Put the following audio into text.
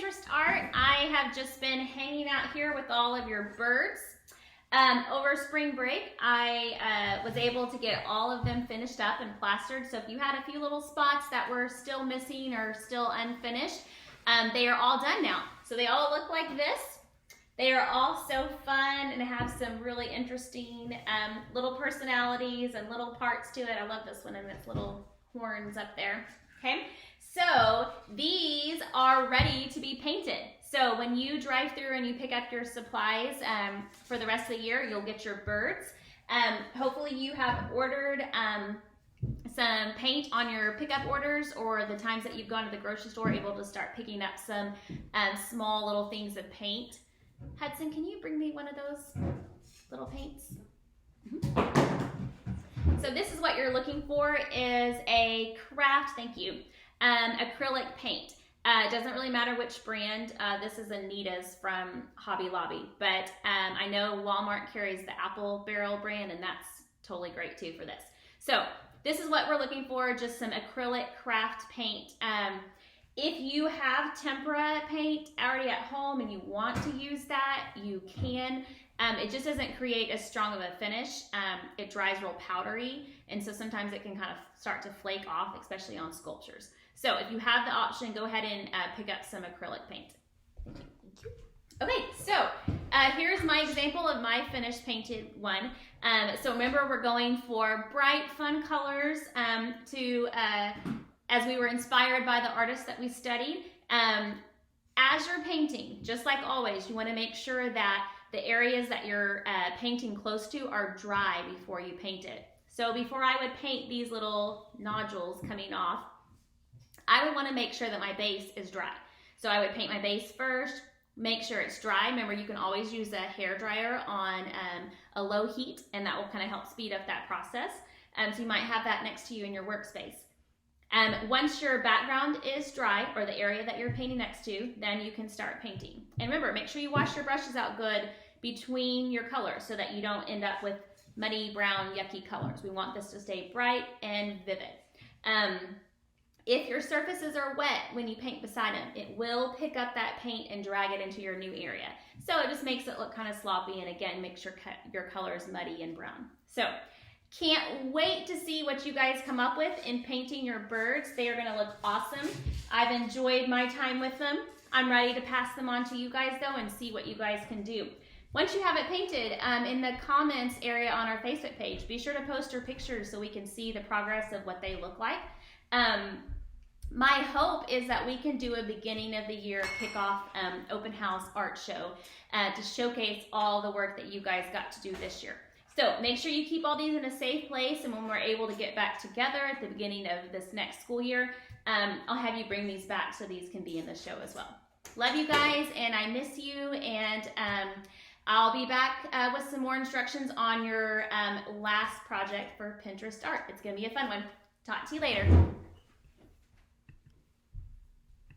Pinterest art. I have just been hanging out here with all of your birds. Over spring break, I was able to get all of them finished up and plastered. So if you had a few little spots that were still missing or still unfinished, they are all done now. So they all look like this. They are all so fun and have some really interesting little personalities and little parts to it. I love this one and its little horns up there. Okay, so these are ready to be painted. So when you drive through and you pick up your supplies for the rest of the year, you'll get your birds. Hopefully you have ordered some paint on your pickup orders, or the times that you've gone to the grocery store, able to start picking up some small little things of paint. Hudson, can you bring me one of those little paints? So this is what you're looking for, is a craft, thank you, acrylic paint. It doesn't really matter which brand. This is Anita's from Hobby Lobby, but I know Walmart carries the Apple Barrel brand, and that's totally great too for this. So this is what we're looking for, just some acrylic craft paint. If you have tempera paint already at home and you want to use that, you can. It just doesn't create as strong of a finish. It dries real powdery, and so sometimes it can kind of start to flake off, especially on sculptures. So if you have the option, go ahead and pick up some acrylic paint. Thank you. Okay, so here's my example of my finished painted one. So remember, we're going for bright, fun colors as we were inspired by the artists that we studied. As you're painting, just like always, you want to make sure that the areas that you're painting close to are dry before you paint it. So before I would paint these little nodules coming off, I would want to make sure that my base is dry. So I would paint my base first, make sure it's dry. Remember, you can always use a hair dryer on a low heat, and that will kind of help speed up that process. So you might have that next to you in your workspace. Once your background is dry, or the area that you're painting next to, then you can start painting. And remember, make sure you wash your brushes out good between your colors so that you don't end up with muddy, brown, yucky colors. We want this to stay bright and vivid. If your surfaces are wet when you paint beside them, it will pick up that paint and drag it into your new area. So it just makes it look kind of sloppy, and again, make sure your color is muddy and brown. So can't wait to see what you guys come up with in painting your birds. They are gonna look awesome. I've enjoyed my time with them. I'm ready to pass them on to you guys though and see what you guys can do. Once you have it painted, in the comments area on our Facebook page, be sure to post your pictures so we can see the progress of what they look like. My hope is that we can do a beginning of the year kickoff open house art show to showcase all the work that you guys got to do this year. So make sure you keep all these in a safe place, and when we're able to get back together at the beginning of this next school year, I'll have you bring these back so these can be in the show as well. Love you guys, and I miss you, and I'll be back with some more instructions on your last project for Pinterest art. It's gonna be a fun one. Talk to you later.